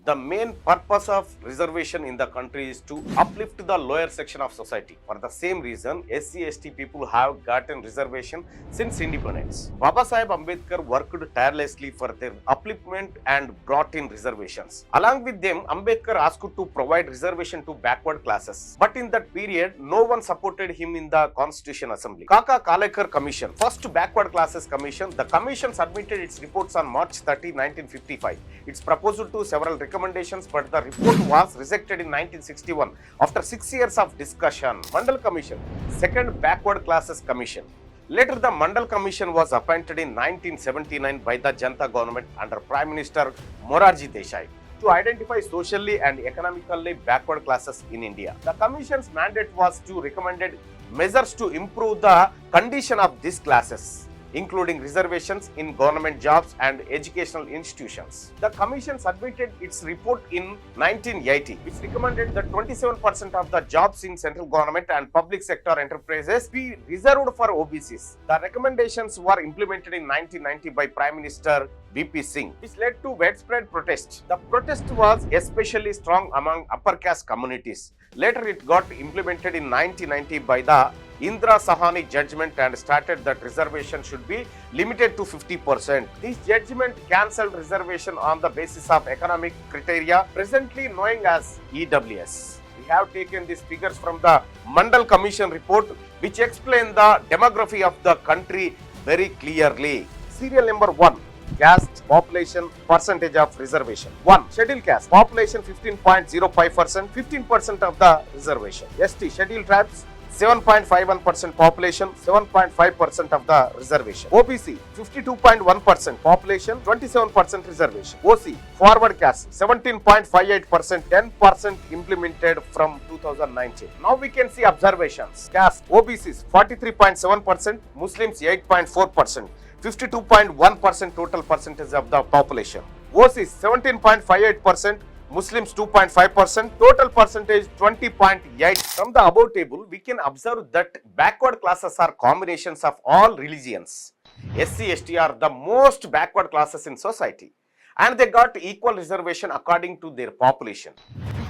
The main purpose of reservation in the country is to uplift the lower section of society. For the same reason, SC/ST people have gotten reservation since independence. Baba Sahib Ambedkar worked tirelessly for their upliftment and brought in reservations. Along with them, Ambedkar asked to provide reservation to backward classes. But in that period, no one supported him in the Constitution Assembly. Kaka Kalekar Commission, first backward classes commission, the commission submitted its reports on March 30, 1955. Its proposal to several recommendations, but the report was rejected in 1961 after 6 years of discussion. Mandal Commission, second backward classes commission. Later, the Mandal Commission was appointed in 1979 by the Janata government under Prime Minister Morarji Desai to identify socially and economically backward classes in India. The Commission's mandate was to recommend measures to improve the condition of these classes, including reservations in government jobs and educational institutions. The Commission submitted its report in 1980, which recommended that 27% of the jobs in central government and public sector enterprises be reserved for OBCs. The recommendations were implemented in 1990 by Prime Minister VP Singh, which led to widespread protest. The protest was especially strong among upper caste communities. Later, it got implemented in 1990 by the Indra Sahani judgment and started that reservation should be limited to 50%. This judgment cancelled reservation on the basis of economic criteria, presently known as EWS. We have taken these figures from the Mandal Commission report, which explain the demography of the country very clearly. Serial number 1. Caste population percentage of reservation. 1. Scheduled caste population 15.05%, 15% of the reservation. ST scheduled tribes 7.51% population, 7.5% of the reservation. OBC 52.1% population, 27% reservation. OC forward caste 17.58%, 10% implemented from 2019. Now we can see observations. Caste OBCs 43.7%, Muslims 8.4%. 52.1% total percentage of the population. OCs 17.58%, Muslims 2.5%, total percentage 20.8. From the above table, we can observe that backward classes are combinations of all religions. SC/ST are the most backward classes in society, and they got equal reservation according to their population.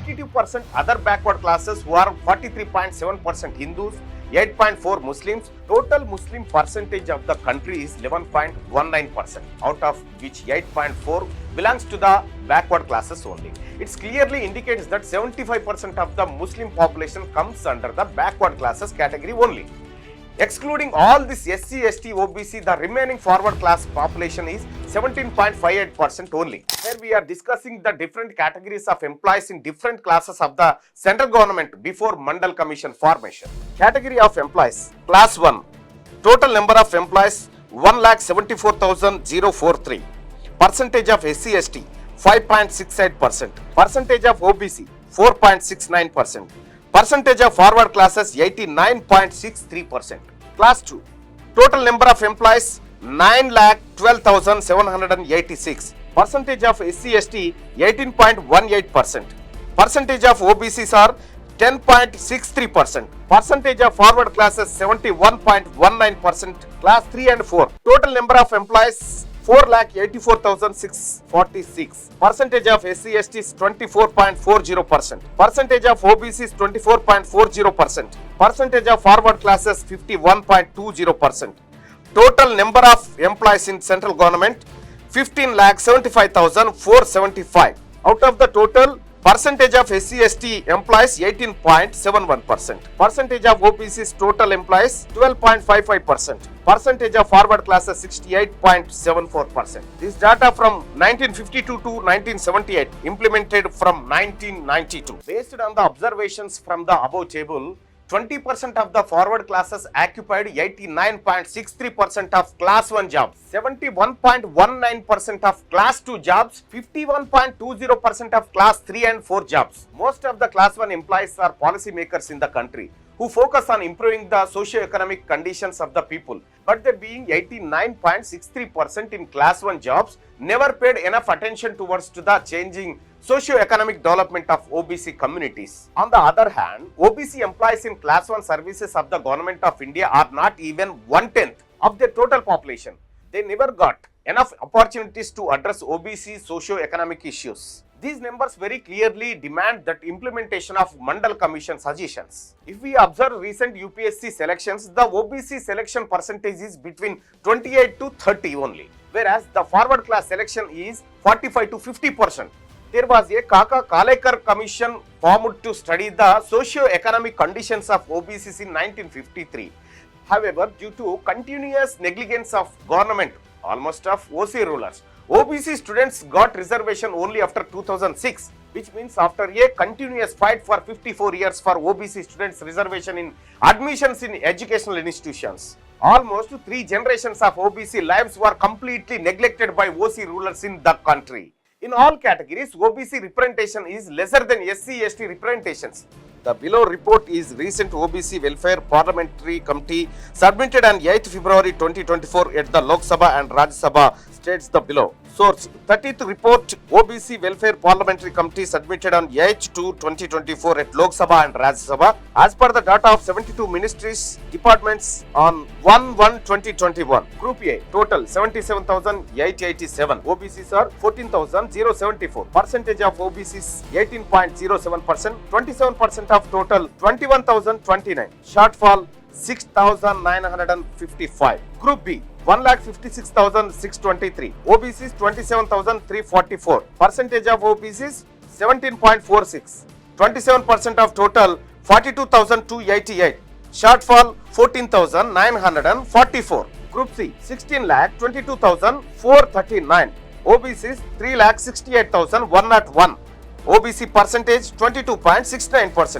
52% other backward classes who are 43.7% Hindus, 8.4 Muslims. Total Muslim percentage of the country is 11.19%, out of which 8.4 belongs to the backward classes only. It clearly indicates that 75% of the Muslim population comes under the backward classes category only. Excluding all this SC/ST, OBC, the remaining forward class population is 17.58% only. Here we are discussing the different categories of employees in different classes of the central government before Mandal Commission formation. Category of employees. Class 1. Total number of employees 1,74,043. Percentage of SC/ST 5.68%. Percentage of OBC 4.69%. Percentage of forward classes 89.63%. Class 2. Total number of employees 9,12,786. Percentage of SC/ST 18.18%. Percentage of OBCs are 10.63%. Percentage of forward classes 71.19%. Class 3 and 4. Total number of employees 4,84,646. Percentage of SC/ST is 24.40%. Percentage of OBC is 24.40%. Percentage of forward classes 51.20%. Total number of employees in central government 15,75,475. Out of the total, percentage of SC/ST employees 18.71%. Percentage of OBC's total employees 12.55%. Percentage of forward classes 68.74%. This data from 1952 to 1978, implemented from 1992. Based on the observations from the above table, 20% of the forward classes occupied 89.63% of class 1 jobs, 71.19% of class 2 jobs, 51.20% of class 3 and 4 jobs. Most of the class 1 employees are policy makers in the country who focus on improving the socio-economic conditions of the people, but they being 89.63% in class 1 jobs never paid enough attention towards to the changing socio-economic development of OBC communities. On the other hand, OBC employees in class 1 services of the government of India are not even 1/10 of their total population. They never got enough opportunities to address OBC socio-economic issues. These numbers very clearly demand that implementation of Mandal Commission suggestions. If we observe recent UPSC selections, the OBC selection percentage is between 28 to 30 only, whereas the forward class selection is 45 to 50%. There was a Kaka Kalekar Commission formed to study the socio-economic conditions of OBCs in 1953. However, due to continuous negligence of government, almost of OC rulers, OBC students got reservation only after 2006, which means after a continuous fight for 54 years for OBC students reservation in admissions in educational institutions. Almost 3 generations of OBC lives were completely neglected by OC rulers in the country. In all categories, OBC representation is lesser than SC/ST representations. The below report is recent OBC Welfare Parliamentary Committee submitted on 8th February 2024 at the Lok Sabha and Rajya Sabha, states the below. Source: 30th report OBC Welfare Parliamentary Committee submitted on 8/2/2024 at Lok Sabha and Rajya Sabha. As per the data of 72 ministries, departments on 1/1/2021. Group A total 77,887. OBCs are 14,074. Percentage of OBCs 18.07%. 27% of total 21,029. Shortfall 6,955. Group B 1,56,623. OBCs 27,344. Percentage of OBCs 17.46. 27% of total 42,288. Shortfall 14,944. Group C 16,22,439. OBCs 3,68,101. OBC percentage 22.69%.